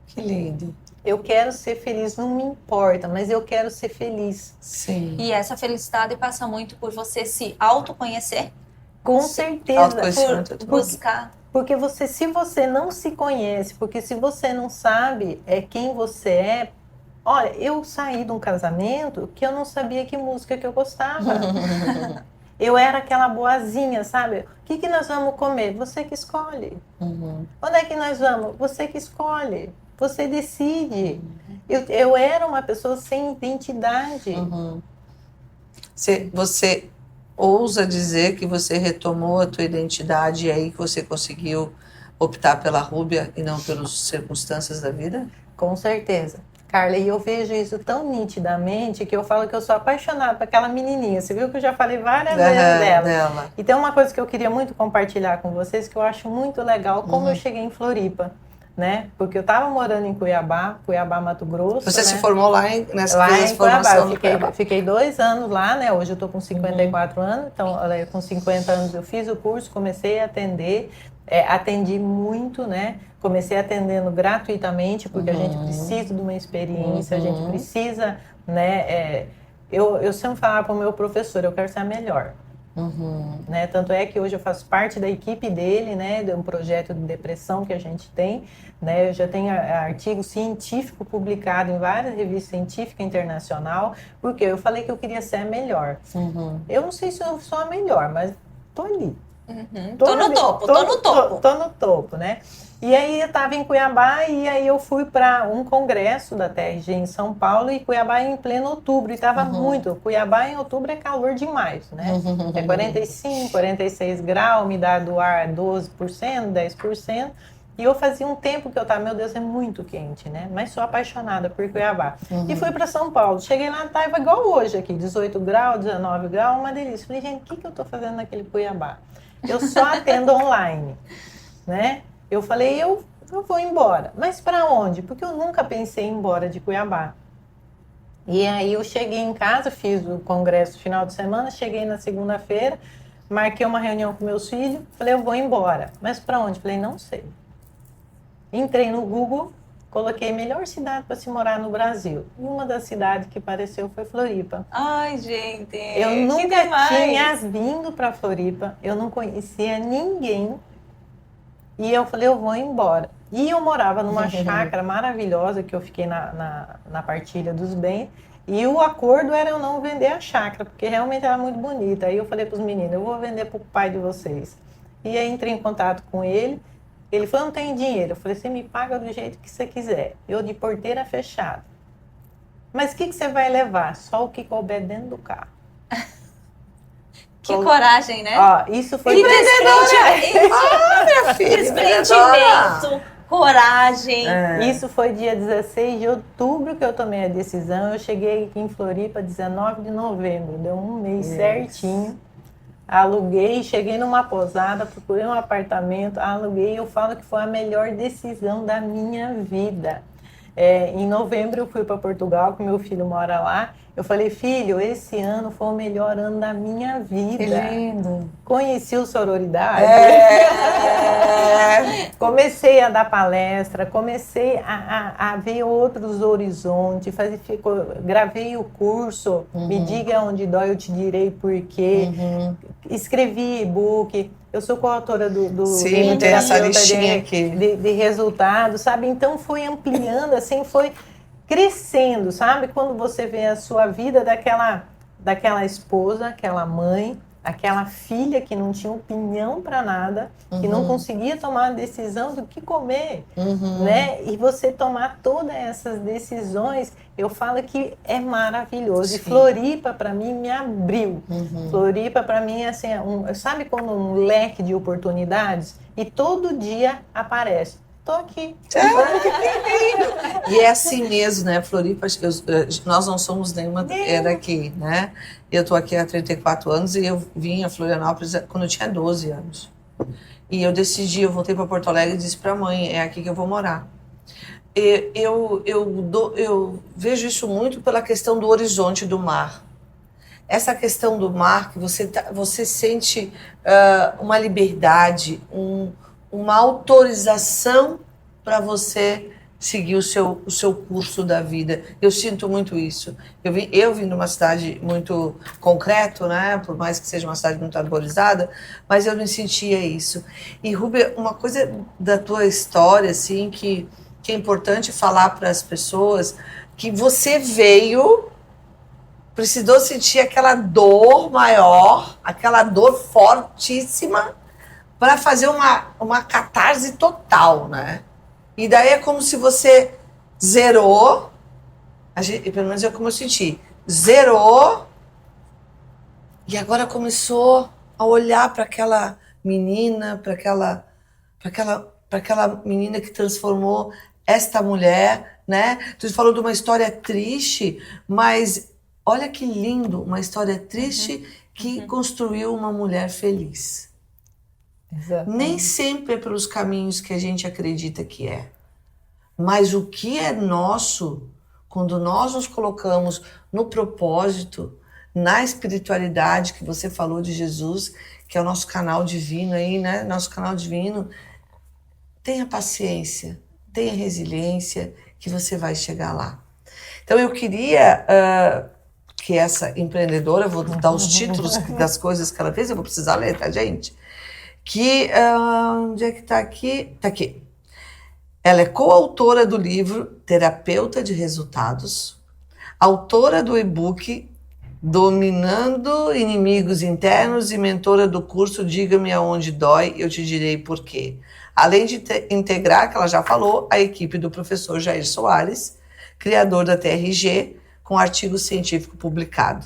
Que lindo. Eu quero ser feliz, não me importa, mas eu quero ser feliz. Sim. E essa felicidade passa muito por você se autoconhecer. Com certeza. Por buscar. Porque se você não se conhece, porque se você não sabe quem você é. Olha, eu saí de um casamento que eu não sabia que música que eu gostava. Eu era aquela boazinha, sabe? O que nós vamos comer? Você que escolhe. Onde é que nós vamos? Você que escolhe. Você decide. Eu era uma pessoa sem identidade. Você ousa dizer que você retomou a tua identidade e aí que você conseguiu optar pela Rúbia e não pelas circunstâncias da vida? Com certeza. Carla, e eu vejo isso tão nitidamente que eu falo que eu sou apaixonada por aquela menininha. Você viu que eu já falei várias vezes dela. E tem uma coisa que eu queria muito compartilhar com vocês, que eu acho muito legal, como eu cheguei em Floripa, né? Porque eu estava morando em Cuiabá, Mato Grosso. Você né? se formou lá nessa formação em Cuiabá. Fiquei 2 anos lá, né? Hoje eu estou com 54 anos, então com 50 anos eu fiz o curso, comecei a atender, atendi muito, né? Comecei atendendo gratuitamente, porque a gente precisa de uma experiência, a gente precisa, né? Eu sempre falava para o meu professor, eu quero ser a melhor. Né? Tanto é que hoje eu faço parte da equipe dele, né? De um projeto de depressão que a gente tem, né? Eu já tenho artigo científico publicado em várias revistas científicas internacional, porque eu falei que eu queria ser a melhor. Eu não sei se eu sou a melhor, mas tô ali. Tô no topo. Tô no topo, né? E aí eu estava em Cuiabá e aí eu fui para um congresso da TRG em São Paulo e Cuiabá em pleno outubro. E estava muito. Cuiabá em outubro é calor demais, né? É 45, 46 graus, umidade do ar 12%, 10%. E eu fazia um tempo que eu estava, meu Deus, é muito quente, né? Mas sou apaixonada por Cuiabá. E fui para São Paulo. Cheguei lá, estava igual hoje aqui, 18 graus, 19 graus, uma delícia. Falei, gente, o que eu estou fazendo naquele Cuiabá? Eu só atendo online, né? Eu falei, eu vou embora. Mas para onde? Porque eu nunca pensei em ir embora de Cuiabá. E aí eu cheguei em casa, fiz o congresso no final de semana, cheguei na segunda-feira, marquei uma reunião com meus filhos, falei, eu vou embora. Mas para onde? Falei, não sei. Entrei no Google, coloquei melhor cidade para se morar no Brasil. E uma das cidades que apareceu foi Floripa. Ai, gente! Eu nunca tinha vindo para Floripa, eu não conhecia ninguém. E eu falei, eu vou embora. E eu morava numa chácara maravilhosa, que eu fiquei na partilha dos bens. E o acordo era eu não vender a chácara, porque realmente era muito bonita. Aí eu falei para os meninos, eu vou vender para o pai de vocês. E aí entrei em contato com ele. Ele falou, não tenho dinheiro. Eu falei, você me paga do jeito que você quiser. Eu de porteira fechada. Mas o que você vai levar? Só o que couber dentro do carro. Que coragem, né? Ó, isso foi... Minha filha, Desprendimento, coragem. Isso foi dia 16 de outubro que eu tomei a decisão. Eu cheguei aqui em Floripa 19 de novembro. Deu um mês certinho. Aluguei, cheguei numa pousada, procurei um apartamento, aluguei. Eu falo que foi a melhor decisão da minha vida. Em novembro eu fui para Portugal, que meu filho mora lá. Eu falei, filho, esse ano foi o melhor ano da minha vida. Que lindo. Conheci o Sororidade. É. Comecei a dar palestra, comecei a ver outros horizontes, gravei o curso, Me Diga Onde Dói, Eu Te Direi Por Quê. Escrevi e-book. Eu sou coautora do Sim, tem essa listinha aqui. De resultados, sabe? Então foi ampliando, assim, foi crescendo, sabe? Quando você vê a sua vida daquela esposa, aquela mãe, aquela filha que não tinha opinião para nada, que não conseguia tomar a decisão do que comer, né? E você tomar todas essas decisões, eu falo que é maravilhoso. Sim. E Floripa, para mim, me abriu. Floripa, para mim, assim, sabe quando um leque de oportunidades? E todo dia aparece. Tô aqui. E é assim mesmo, né, Floripa? Nós não somos nenhuma daqui, né? Eu tô aqui há 34 anos e eu vim a Florianópolis quando eu tinha 12 anos. E eu decidi, eu voltei para Porto Alegre e disse para a mãe, é aqui que eu vou morar. Eu vejo isso muito pela questão do horizonte do mar. Essa questão do mar, que você sente uma liberdade, uma autorização para você seguir o seu curso da vida. Eu sinto muito isso. Eu vim de uma cidade muito concreta, né? Por mais que seja uma cidade muito arborizada, mas eu não sentia isso. E, Rúbia, uma coisa da tua história, assim, que é importante falar para as pessoas, que você precisou sentir aquela dor maior, aquela dor fortíssima, para fazer uma catarse total, né? E daí é como se você zerou, pelo menos é como eu senti, zerou, e agora começou a olhar para aquela menina, para aquela menina que transformou esta mulher, né? Tu falou de uma história triste, mas olha que lindo, uma história triste que construiu uma mulher feliz. Exatamente. Nem sempre é pelos caminhos que a gente acredita que é. Mas o que é nosso, quando nós nos colocamos no propósito, na espiritualidade que você falou de Jesus, que é o nosso canal divino aí, né? Nosso canal divino, tenha paciência, tenha resiliência, que você vai chegar lá. Então eu queria que essa empreendedora, vou dar os títulos das coisas que ela fez, eu vou precisar ler, tá, gente? Onde é que tá aqui? Tá aqui. Ela é coautora do livro Terapeuta de Resultados, autora do e-book Dominando Inimigos Internos e mentora do curso Diga-me Aonde Dói, Eu Te Direi Por Quê. Além de integrar, que ela já falou, a equipe do professor Jair Soares, criador da TRG, com artigo científico publicado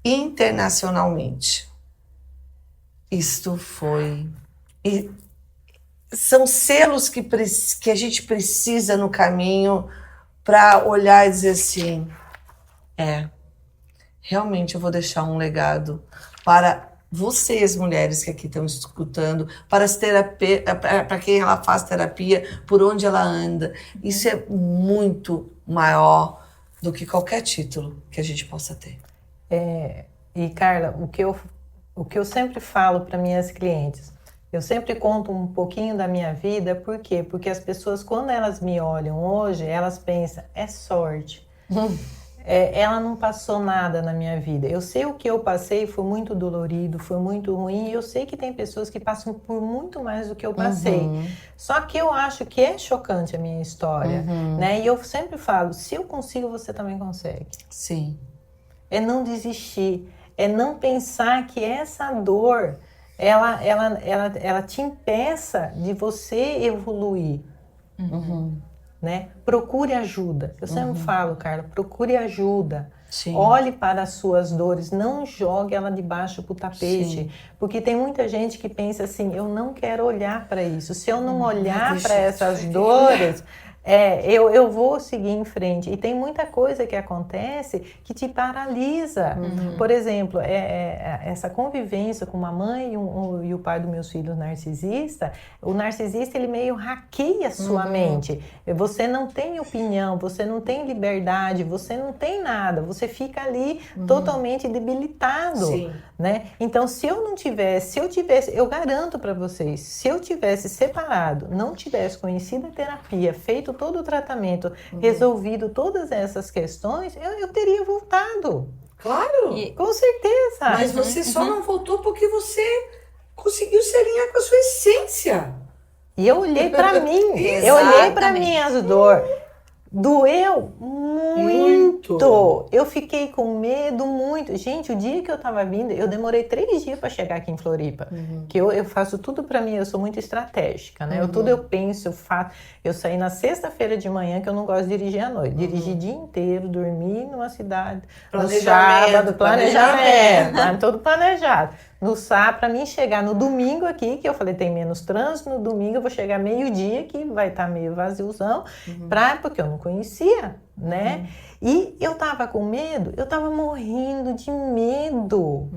internacionalmente. Isto foi... São selos que a gente precisa no caminho para olhar e dizer assim, realmente eu vou deixar um legado para vocês, mulheres que aqui estão escutando, para quem ela faz terapia, por onde ela anda. Isso é muito maior do que qualquer título que a gente possa ter. E, Carla, o que eu sempre falo para minhas clientes, eu sempre conto um pouquinho da minha vida, por quê? Porque as pessoas, quando elas me olham hoje, elas pensam, é sorte. Ela não passou nada na minha vida. Eu sei o que eu passei, foi muito dolorido, foi muito ruim, e eu sei que tem pessoas que passam por muito mais do que eu passei. Só que eu acho que é chocante a minha história, né? E eu sempre falo, se eu consigo, você também consegue. Sim. É não desistir, é não pensar que essa dor, ela te impeça de você evoluir. Né? Procure ajuda. Eu sempre falo, Carla, procure ajuda. Sim. Olhe para as suas dores, não jogue ela debaixo do tapete. Sim. Porque tem muita gente que pensa assim, eu não quero olhar para isso. Se eu não olhar para essas dores, eu vou seguir em frente. E tem muita coisa que acontece que te paralisa. Por exemplo, essa convivência com uma mãe e o pai dos meus filhos narcisista, o narcisista ele meio hackeia a sua mente. Você não tem opinião, você não tem liberdade, você não tem nada, você fica ali totalmente debilitado. Sim. Né? Então, se eu garanto para vocês, se eu tivesse separado, não tivesse conhecido a terapia, feito todo o tratamento, resolvido todas essas questões, eu teria voltado. Claro! Com certeza! Mas você só não voltou porque você conseguiu se alinhar com a sua essência. E eu olhei para mim, eu olhei para minhas dores. Doeu muito. Eu fiquei com medo muito. Gente, o dia que eu tava vindo, eu demorei 3 dias para chegar aqui em Floripa. Que eu faço tudo para mim, eu sou muito estratégica, né? Tudo eu penso, eu faço. Eu saí na sexta-feira de manhã, que eu não gosto de dirigir à noite. Dirigi o dia inteiro, dormi numa cidade. No sábado, planejamento. Todo planejado. No sábado, para mim chegar no domingo aqui, que eu falei tem menos trânsito, no domingo eu vou chegar meio-dia, que vai estar meio vaziozão, porque eu não conhecia, né? E eu tava com medo, eu tava morrendo de medo.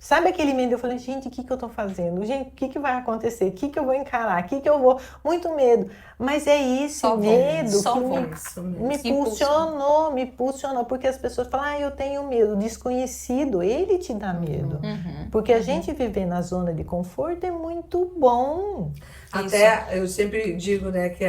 Sabe aquele medo? Eu falei, gente, o que eu tô fazendo? Gente, o que vai acontecer? O que eu vou encarar? O que eu vou... Muito medo. Mas é esse medo que me impulsionou. Porque as pessoas falam, eu tenho medo. O desconhecido, ele te dá medo. Porque a gente viver na zona de conforto é muito bom. Até, eu sempre digo, né, que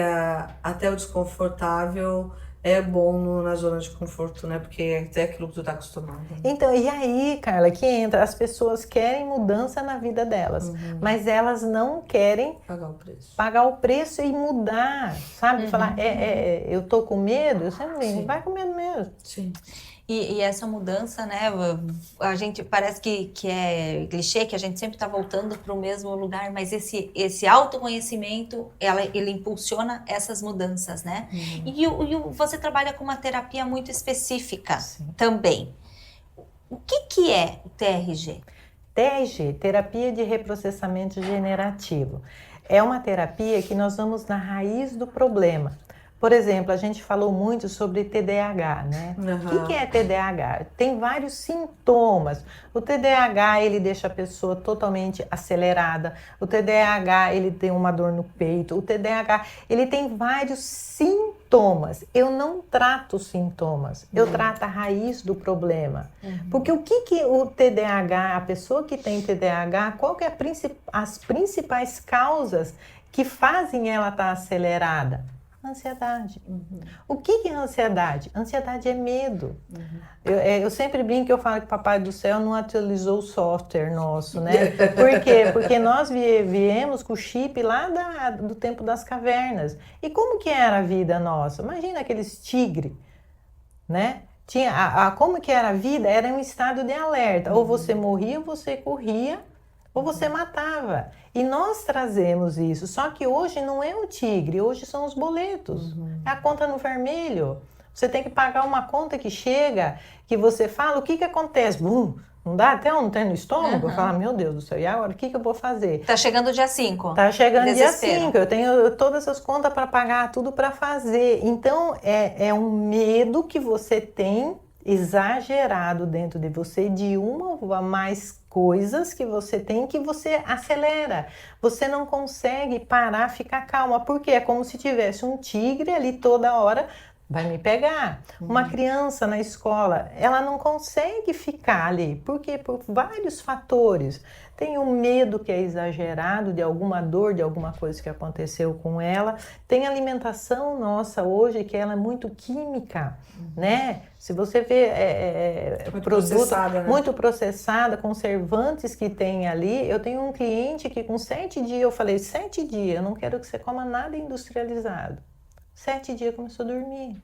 até o desconfortável é bom na zona de conforto, né? Porque é até aquilo que tu tá acostumado. Então, e aí, Carla, que entra, as pessoas querem mudança na vida delas, mas elas não querem pagar o preço e mudar, sabe? Falar, eu tô com medo, eu sempre digo, vai com medo mesmo. Sim. E essa mudança, né, a gente parece que é clichê, que a gente sempre está voltando para o mesmo lugar, mas esse autoconhecimento, ele impulsiona essas mudanças, né? E você trabalha com uma terapia muito específica também. O que é o TRG? TRG, Terapia de Reprocessamento Generativo. É uma terapia que nós vamos na raiz do problema. Por exemplo, a gente falou muito sobre TDAH, né? O que é TDAH? Tem vários sintomas. O TDAH, ele deixa a pessoa totalmente acelerada. O TDAH, ele tem uma dor no peito. O TDAH, ele tem vários sintomas. Eu não trato os sintomas, eu trato a raiz do problema. Porque o que o TDAH, a pessoa que tem TDAH, qual que é as principais causas que fazem ela estar acelerada? Ansiedade. O que é ansiedade? Ansiedade é medo. Eu sempre brinco que eu falo que o Papai do Céu não atualizou o software nosso, né? Por quê? Porque nós viemos com o chip lá do tempo das cavernas. E como que era a vida nossa? Imagina aqueles tigres, né? Como que era a vida? Era um estado de alerta. Ou você morria, ou você corria, ou você matava. E nós trazemos isso. Só que hoje não é o tigre, hoje são os boletos. É a conta no vermelho. Você tem que pagar uma conta que chega, que você fala, o que acontece? Não dá até um no estômago? Fala, meu Deus do céu, e agora o que eu vou fazer? Tá chegando o dia 5. Tá chegando dia 5. Eu tenho todas as contas para pagar, tudo para fazer. Então, é um medo que você tem exagerado dentro de você, de uma ou mais coisas que você tem, que você acelera. Você não consegue parar, ficar calma, porque é como se tivesse um tigre ali toda hora, vai me pegar. Uma criança na escola, ela não consegue ficar ali. Por quê? Por vários fatores. Tem o medo que é exagerado de alguma dor, de alguma coisa que aconteceu com ela. Tem a alimentação nossa hoje, que ela é muito química, né? Se você vê produto muito processada, conservantes que tem ali. Eu tenho um cliente que com 7 dias, eu falei, 7 dias, eu não quero que você coma nada industrializado. 7 dias começou a dormir.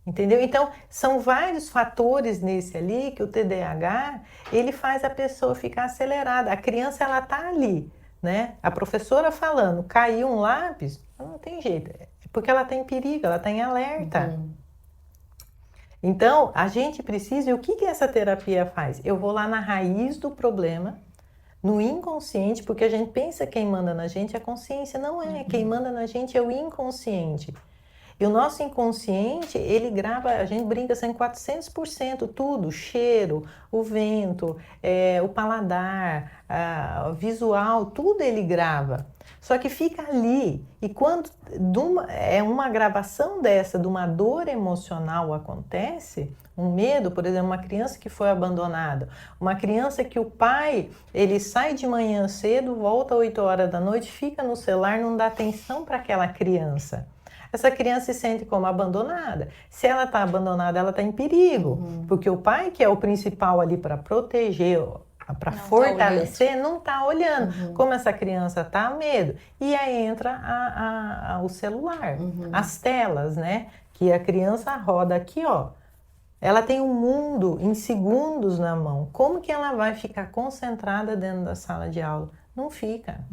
Entendeu? Então, são vários fatores nesse ali que o TDAH, ele faz a pessoa ficar acelerada. A criança, ela tá ali, né? A professora falando, caiu um lápis, não tem jeito. É porque ela tá em perigo, ela tá em alerta. Então, a gente precisa... E o que essa terapia faz? Eu vou lá na raiz do problema, no inconsciente, porque a gente pensa que quem manda na gente é a consciência, não é. Quem manda na gente é o inconsciente. E o nosso inconsciente, ele grava, a gente brinca assim, 400%, tudo, cheiro, o vento, o paladar, o visual, tudo ele grava. Só que fica ali, e quando uma gravação dessa, de uma dor emocional acontece, um medo, por exemplo, uma criança que foi abandonada, uma criança que o pai, ele sai de manhã cedo, volta às 8 horas da noite, fica no celular, não dá atenção para aquela criança. Essa criança se sente como abandonada. Se ela está abandonada, ela está em perigo, porque o pai, que é o principal ali para proteger, para fortalecer, não está olhando. Como essa criança está, medo. E aí entra o celular, as telas, né? Que a criança roda aqui, ó. Ela tem um mundo em segundos na mão. Como que ela vai ficar concentrada dentro da sala de aula? Não fica.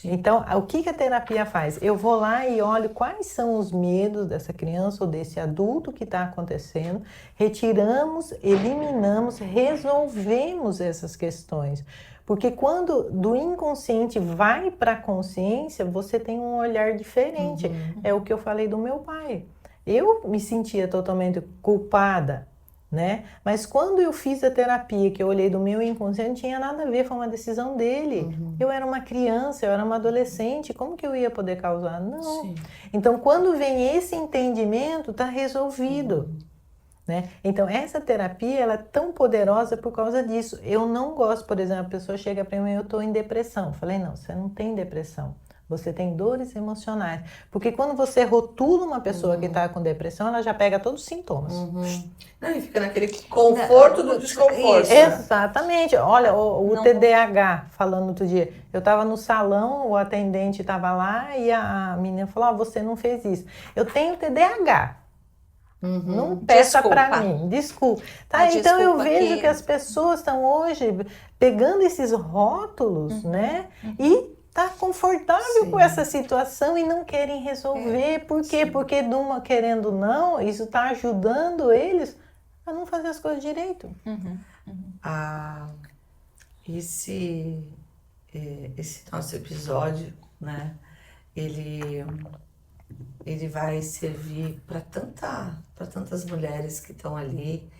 Então, o que a terapia faz? Eu vou lá e olho quais são os medos dessa criança ou desse adulto que está acontecendo, retiramos, eliminamos, resolvemos essas questões. Porque quando do inconsciente vai para a consciência, você tem um olhar diferente. É o que eu falei do meu pai. Eu me sentia totalmente culpada, né? Mas quando eu fiz a terapia, que eu olhei do meu inconsciente, não tinha nada a ver, foi uma decisão dele. Eu era uma criança, eu era uma adolescente, como que eu ia poder causar? Não. Sim. Então, quando vem esse entendimento, está resolvido. Né? Então, essa terapia, ela é tão poderosa por causa disso. Eu não gosto, por exemplo, a pessoa chega para mim, eu estou em depressão. Eu falei, não, você não tem depressão. Você tem dores emocionais. Porque quando você rotula uma pessoa que está com depressão, ela já pega todos os sintomas. Não, e fica naquele conforto do desconforto. Exatamente. Olha, o TDAH, falando outro dia. Eu estava no salão, o atendente estava lá e a menina falou, você não fez isso. Eu tenho TDAH. Não peça para mim, desculpa. Tá, então eu vejo que as pessoas estão hoje pegando esses rótulos, né? E tá confortável com essa situação e não querem resolver. Por quê? Porque querendo não, isso tá ajudando eles a não fazer as coisas direito. Esse nosso episódio, né? Ele vai servir para tantas mulheres que estão ali,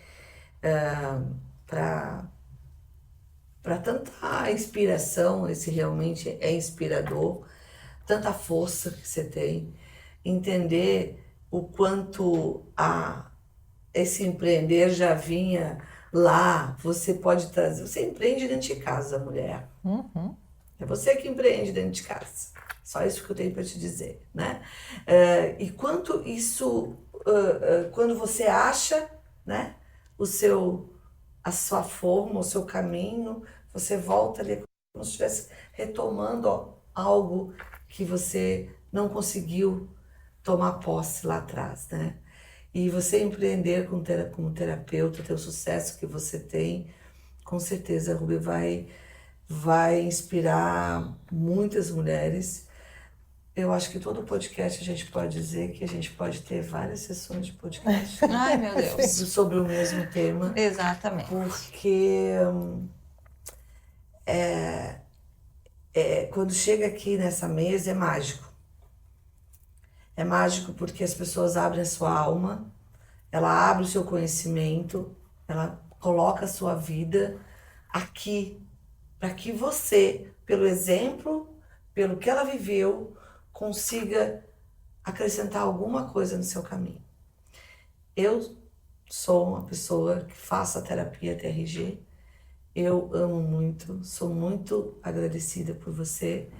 para tanta inspiração, esse realmente é inspirador, tanta força que você tem, entender o quanto esse empreender já vinha lá, você pode trazer, você empreende dentro de casa, mulher. É você que empreende dentro de casa. Só isso que eu tenho para te dizer, né? E quanto isso, quando você acha, né, a sua forma, o seu caminho, você volta ali como se estivesse retomando algo que você não conseguiu tomar posse lá atrás, né? E você empreender como terapeuta, ter o sucesso que você tem, com certeza, Ruby, vai inspirar muitas mulheres. Eu acho que todo podcast a gente pode dizer que a gente pode ter várias sessões de podcast. Ai, meu Deus. Sobre o mesmo tema. Exatamente. Porque quando chega aqui nessa mesa é mágico. É mágico porque as pessoas abrem a sua alma, ela abre o seu conhecimento, ela coloca a sua vida aqui, para que você, pelo exemplo, pelo que ela viveu, consiga acrescentar alguma coisa no seu caminho. Eu sou uma pessoa que faço a terapia TRG, eu amo muito, sou muito agradecida por você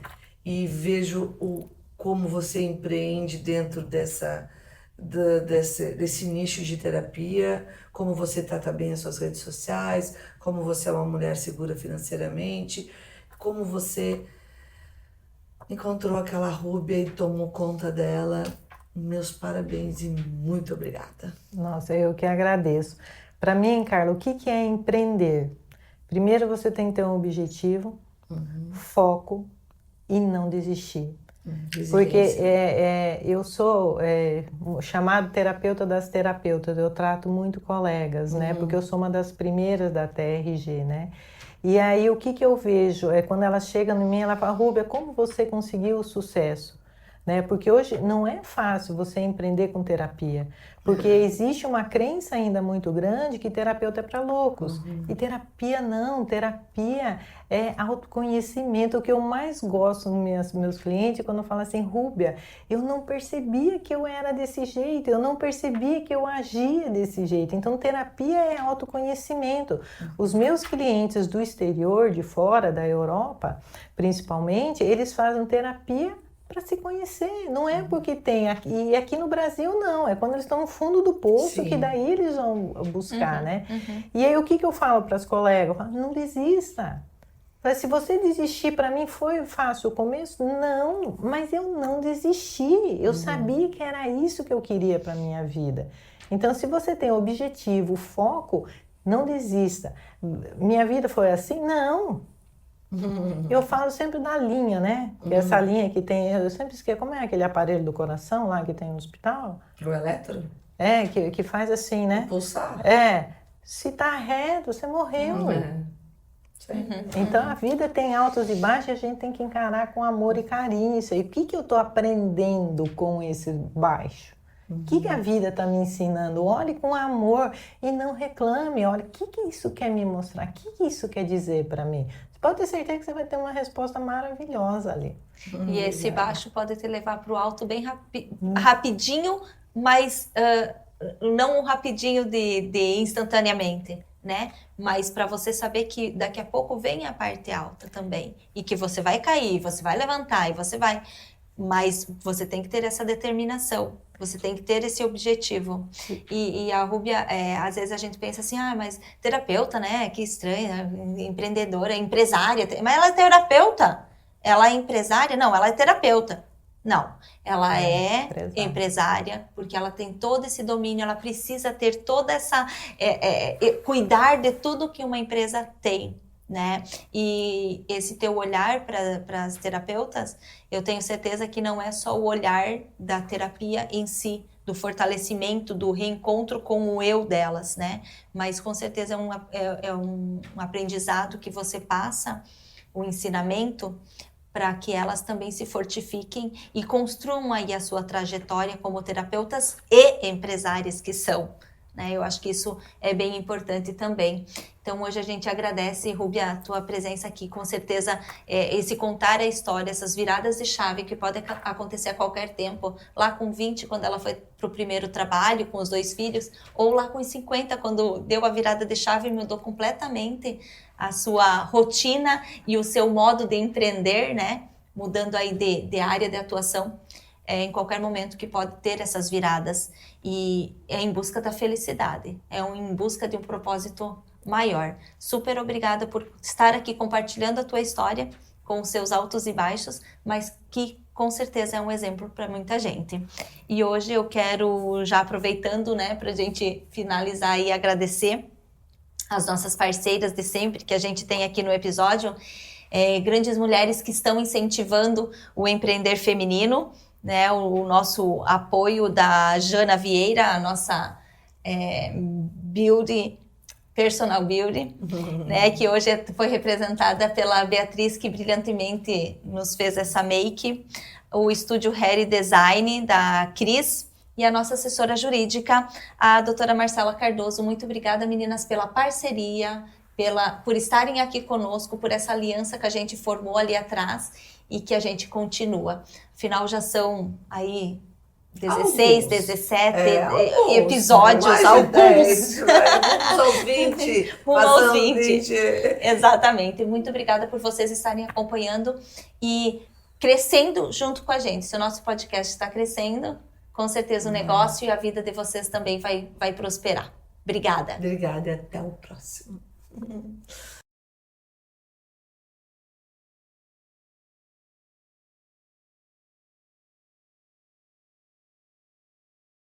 e vejo como você empreende dentro desse nicho de terapia, como você trata bem as suas redes sociais, como você é uma mulher segura financeiramente, como você encontrou aquela Rúbia e tomou conta dela. Meus parabéns e muito obrigada. Nossa, eu que agradeço. Para mim, Carla, o que é empreender? Primeiro você tem que ter um objetivo, foco e não desistir. Porque eu sou chamado terapeuta das terapeutas, eu trato muito colegas, né? Porque eu sou uma das primeiras da TRG, né? E aí o que eu vejo é quando ela chega em mim, ela fala, Rúbia, como você conseguiu o sucesso? Né? Porque hoje não é fácil você empreender com terapia, porque existe uma crença ainda muito grande que terapeuta é para loucos. E terapia não, terapia é autoconhecimento. O que eu mais gosto nos meus clientes quando eu falo assim, Rúbia, eu não percebia que eu era desse jeito, eu não percebia que eu agia desse jeito. Então terapia é autoconhecimento. Os meus clientes do exterior, de fora, da Europa, principalmente, eles fazem terapia para se conhecer, não é porque tem aqui, e aqui no Brasil não, é quando eles estão no fundo do poço que daí eles vão buscar, né? E aí o que eu falo para as colegas? Eu falo, não desista. Se você desistir, para mim foi fácil o começo? Não, mas eu não desisti, eu sabia que era isso que eu queria para minha vida. Então se você tem objetivo, foco, não desista. Minha vida foi assim? Não. Eu falo sempre da linha, né? Que essa linha que tem, eu sempre esqueço, como é aquele aparelho do coração lá que tem no hospital? O eletro? É, que faz assim, né? Pulsar. É, se tá reto, você morreu. Então a vida tem altos e baixos e a gente tem que encarar com amor e carinho isso aí. O que eu tô aprendendo com esse baixo? O que a vida está me ensinando? Olhe com amor e não reclame. Olha, o que isso quer me mostrar? O que isso quer dizer para mim? Você pode ter certeza que você vai ter uma resposta maravilhosa ali. E esse baixo pode te levar para o alto bem rapidinho, mas não um rapidinho de instantaneamente, né? Mas para você saber que daqui a pouco vem a parte alta também. E que você vai cair, você vai levantar e você vai... Mas você tem que ter essa determinação, você tem que ter esse objetivo. E a Rúbia, às vezes a gente pensa assim, mas terapeuta, né? Que estranha, empreendedora, empresária. Mas ela é terapeuta? Ela é empresária? Não, ela é terapeuta. Não, ela é empresária, porque ela tem todo esse domínio, ela precisa ter toda essa... cuidar de tudo que uma empresa tem. Né? E esse teu olhar para as terapeutas, eu tenho certeza que não é só o olhar da terapia em si, do fortalecimento, do reencontro com o eu delas, né? Mas com certeza é um aprendizado que você passa, o ensinamento, para que elas também se fortifiquem e construam aí a sua trajetória como terapeutas e empresárias que são. Né? Eu acho que isso é bem importante também. Então hoje a gente agradece, Rúbia, a tua presença aqui, com certeza esse contar a história, essas viradas de chave que podem acontecer a qualquer tempo, lá com 20 quando ela foi para o primeiro trabalho com os 2 filhos, ou lá com 50 quando deu a virada de chave e mudou completamente a sua rotina e o seu modo de empreender, né? Mudando aí de área de atuação. Em qualquer momento que pode ter essas viradas e é em busca da felicidade, em busca de um propósito maior. Super obrigada por estar aqui compartilhando a tua história com os seus altos e baixos, mas que com certeza é um exemplo para muita gente. E hoje eu quero, já aproveitando, né, para a gente finalizar e agradecer as nossas parceiras de sempre que a gente tem aqui no episódio, grandes mulheres que estão incentivando o empreender feminino, né, o nosso apoio da Jana Vieira, a nossa personal beauty, né, que hoje foi representada pela Beatriz, que brilhantemente nos fez essa make, o estúdio Hair Design da Cris e a nossa assessora jurídica, a doutora Marcela Cardoso. Muito obrigada, meninas, pela parceria, por estarem aqui conosco, por essa aliança que a gente formou ali atrás e que a gente continua. Afinal, já são aí 16, 17 episódios, alguns. Vamos aos 20. Vamos aos 20. Exatamente. Muito obrigada por vocês estarem acompanhando e crescendo junto com a gente. Se o nosso podcast está crescendo, com certeza o negócio e a vida de vocês também vai prosperar. Obrigada. Obrigada e até o próximo.